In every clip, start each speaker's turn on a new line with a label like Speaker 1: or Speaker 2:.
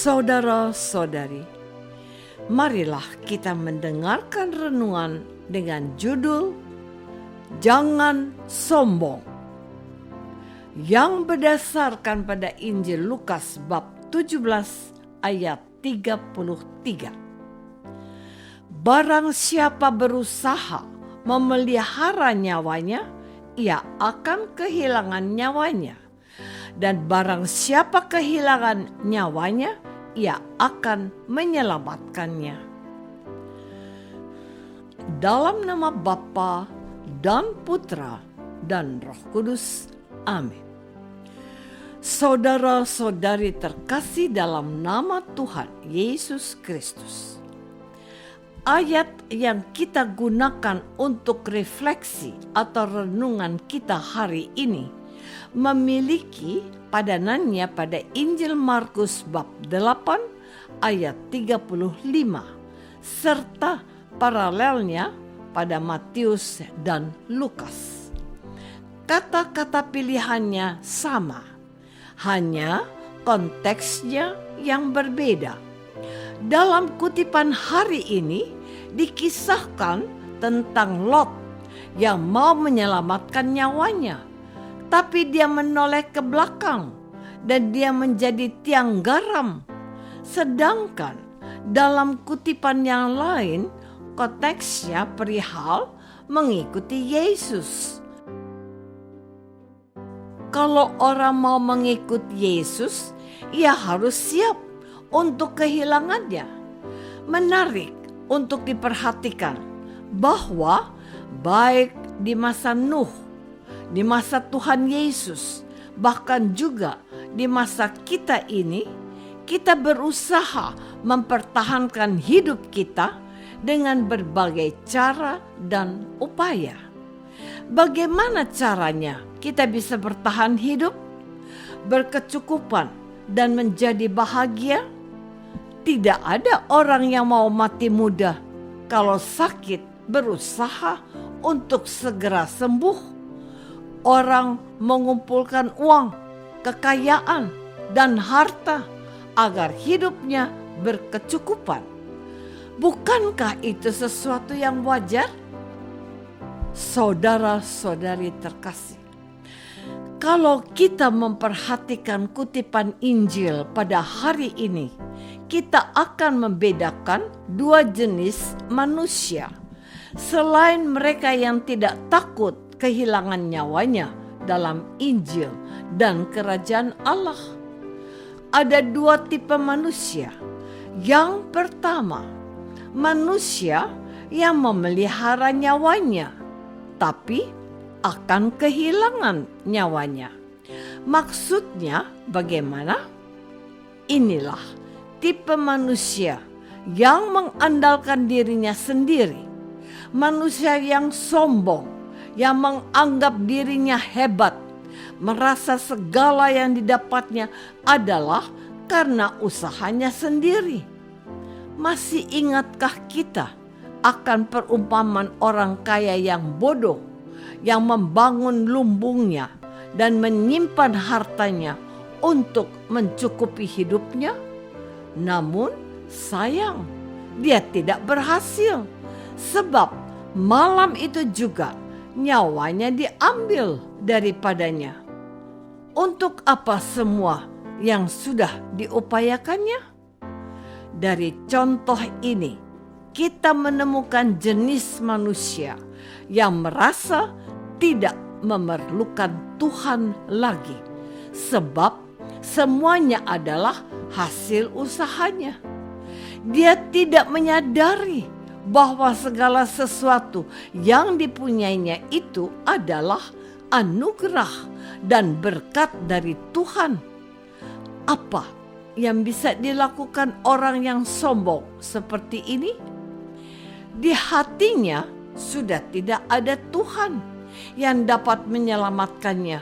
Speaker 1: Saudara-saudari, marilah kita mendengarkan renungan dengan judul Jangan Sombong, yang berdasarkan pada Injil Lukas bab 17 ayat 33. Barang siapa berusaha memelihara nyawanya, ia akan kehilangan nyawanya. Dan barang siapa kehilangan nyawanya, ia akan menyelamatkannya. Dalam nama Bapa dan Putra dan Roh Kudus. Amin. Saudara-saudari terkasih dalam nama Tuhan Yesus Kristus. Ayat yang kita gunakan untuk refleksi atau renungan kita hari ini memiliki padanannya pada Injil Markus bab 8 ayat 35 serta paralelnya pada Matius dan Lukas. Kata-kata pilihannya sama, hanya konteksnya yang berbeda. Dalam kutipan hari ini dikisahkan tentang Lot yang mau menyelamatkan nyawanya, tapi dia menoleh ke belakang dan dia menjadi tiang garam. Sedangkan dalam kutipan yang lain, konteksnya perihal mengikuti Yesus. Kalau orang mau mengikut Yesus, ia harus siap untuk kehilangannya. Menarik untuk diperhatikan bahwa baik di masa Nuh, di masa Tuhan Yesus, bahkan juga di masa kita ini, kita berusaha mempertahankan hidup kita dengan berbagai cara dan upaya. Bagaimana caranya kita bisa bertahan hidup, berkecukupan, dan menjadi bahagia? Tidak ada orang yang mau mati muda. Kalau sakit, berusaha untuk segera sembuh. Orang mengumpulkan uang, kekayaan, dan harta agar hidupnya berkecukupan. Bukankah itu sesuatu yang wajar? Saudara-saudari terkasih, kalau kita memperhatikan kutipan Injil pada hari ini, kita akan membedakan dua jenis manusia. Selain mereka yang tidak takut kehilangan nyawanya dalam Injil dan kerajaan Allah, ada dua tipe manusia. Yang pertama, manusia yang memelihara nyawanya, tapi akan kehilangan nyawanya. Maksudnya bagaimana? Inilah tipe manusia yang mengandalkan dirinya sendiri, manusia yang sombong, yang menganggap dirinya hebat, merasa segala yang didapatnya adalah karena usahanya sendiri. Masih ingatkah kita akan perumpamaan orang kaya yang bodoh, yang membangun lumbungnya dan menyimpan hartanya untuk mencukupi hidupnya? Namun sayang, dia tidak berhasil, sebab malam itu juga nyawanya diambil daripadanya. Untuk apa semua yang sudah diupayakannya? Dari contoh ini, kita menemukan jenis manusia yang merasa tidak memerlukan Tuhan lagi, sebab semuanya adalah hasil usahanya. Dia tidak menyadari bahwa segala sesuatu yang dipunyainya itu adalah anugerah dan berkat dari Tuhan. Apa yang bisa dilakukan orang yang sombong seperti ini? Di hatinya sudah tidak ada Tuhan yang dapat menyelamatkannya.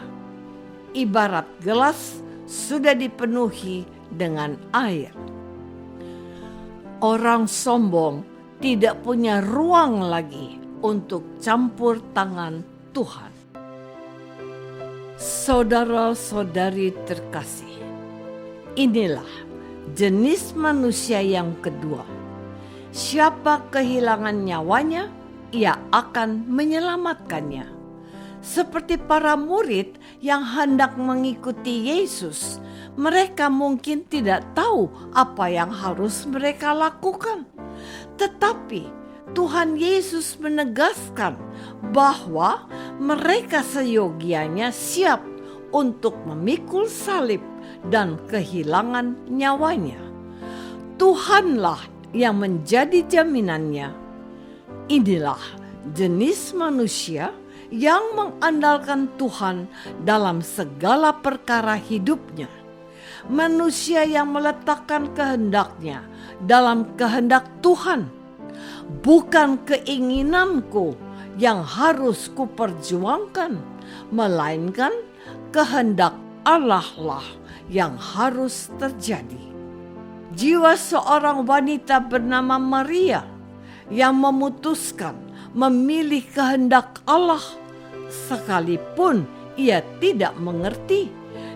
Speaker 1: Ibarat gelas sudah dipenuhi dengan air. Orang sombong tidak punya ruang lagi untuk campur tangan Tuhan. Saudara-saudari terkasih, inilah jenis manusia yang kedua. Siapa kehilangan nyawanya, ia akan menyelamatkannya. Seperti para murid yang hendak mengikuti Yesus, mereka mungkin tidak tahu apa yang harus mereka lakukan. Tetapi Tuhan Yesus menegaskan bahwa mereka seyogianya siap untuk memikul salib dan kehilangan nyawanya. Tuhanlah yang menjadi jaminannya. Inilah jenis manusia yang mengandalkan Tuhan dalam segala perkara hidupnya. Manusia yang meletakkan kehendaknya dalam kehendak Tuhan. Bukan keinginanku yang harus kuperjuangkan, melainkan kehendak Allah lah yang harus terjadi. Jiwa seorang wanita bernama Maria yang memutuskan memilih kehendak Allah sekalipun ia tidak mengerti,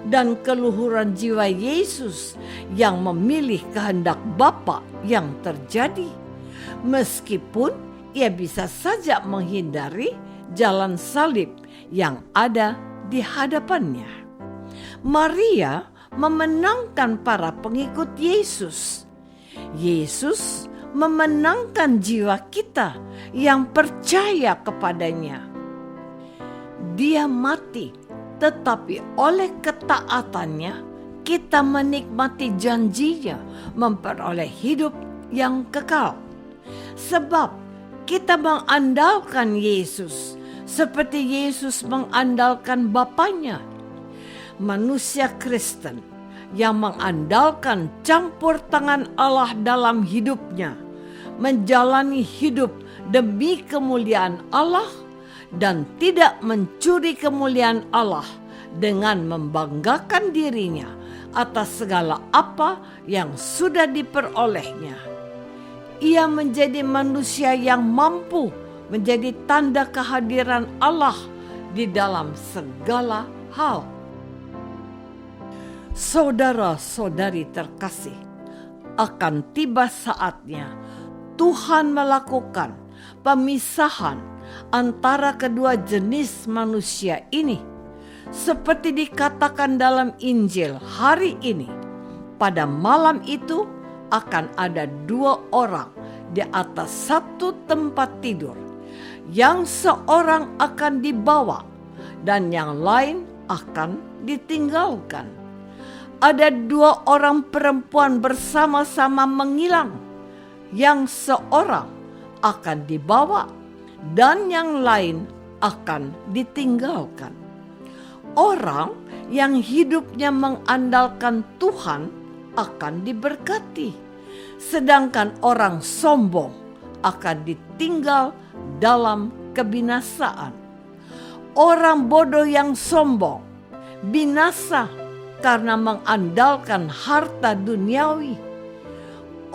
Speaker 1: dan keluhuran jiwa Yesus yang memilih kehendak Bapa yang terjadi, meskipun ia bisa saja menghindari jalan salib yang ada di hadapannya. Maria memenangkan para pengikut Yesus. Yesus memenangkan jiwa kita yang percaya kepadanya. Dia mati, tetapi oleh ketaatannya kita menikmati janjinya memperoleh hidup yang kekal. Sebab kita mengandalkan Yesus seperti Yesus mengandalkan Bapanya. Manusia Kristen yang mengandalkan campur tangan Allah dalam hidupnya, menjalani hidup demi kemuliaan Allah dan tidak mencuri kemuliaan Allah dengan membanggakan dirinya atas segala apa yang sudah diperolehnya. Ia menjadi manusia yang mampu menjadi tanda kehadiran Allah di dalam segala hal. Saudara-saudari terkasih, akan tiba saatnya Tuhan melakukan pemisahan antara kedua jenis manusia ini. Seperti dikatakan dalam Injil hari ini, pada malam itu akan ada 2 orang di atas satu tempat tidur. Yang seorang akan dibawa dan yang lain akan ditinggalkan. Ada 2 orang perempuan bersama-sama menghilang. Yang seorang akan dibawa dan yang lain akan ditinggalkan. Orang yang hidupnya mengandalkan Tuhan akan diberkati, sedangkan orang sombong akan ditinggal dalam kebinasaan. Orang bodoh yang sombong binasa karena mengandalkan harta duniawi.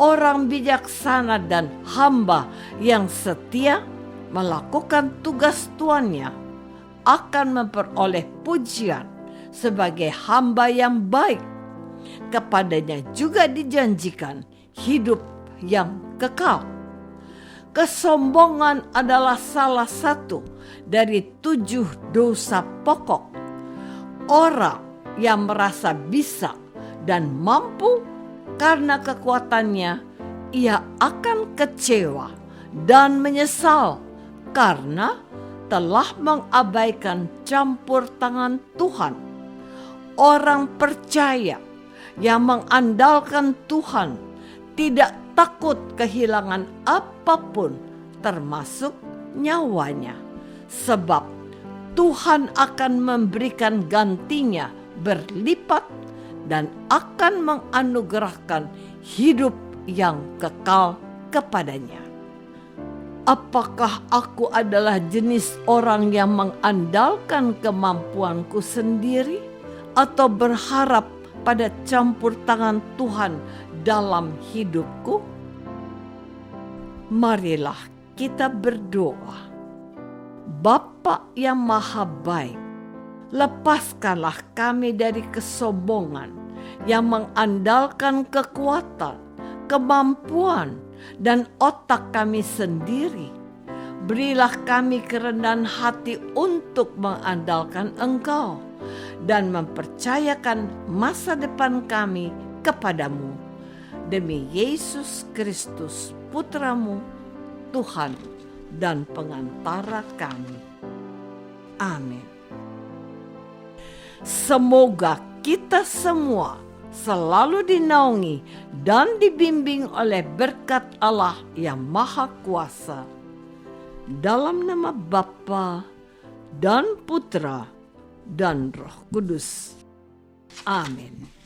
Speaker 1: Orang bijaksana dan hamba yang setia melakukan tugas tuannya akan memperoleh pujian sebagai hamba yang baik. Kepadanya juga dijanjikan hidup yang kekal. Kesombongan adalah salah satu dari 7 dosa pokok. Orang yang merasa bisa dan mampu karena kekuatannya, ia akan kecewa dan menyesal karena telah mengabaikan campur tangan Tuhan. Orang percaya yang mengandalkan Tuhan tidak takut kehilangan apapun termasuk nyawanya, sebab Tuhan akan memberikan gantinya berlipat dan akan menganugerahkan hidup yang kekal kepadanya. Apakah aku adalah jenis orang yang mengandalkan kemampuanku sendiri atau berharap pada campur tangan Tuhan dalam hidupku? Marilah kita berdoa. Bapa yang Maha Baik, lepaskanlah kami dari kesombongan yang mengandalkan kekuatan, kemampuan, dan otak kami sendiri. Berilah kami kerendahan hati untuk mengandalkan Engkau dan mempercayakan masa depan kami kepadamu. Demi Yesus Kristus, Putramu, Tuhan dan pengantara kami. Amin. Semoga kita semua selalu dinaungi dan dibimbing oleh berkat Allah yang Maha Kuasa. Dalam nama Bapa dan Putra dan Roh Kudus. Amin.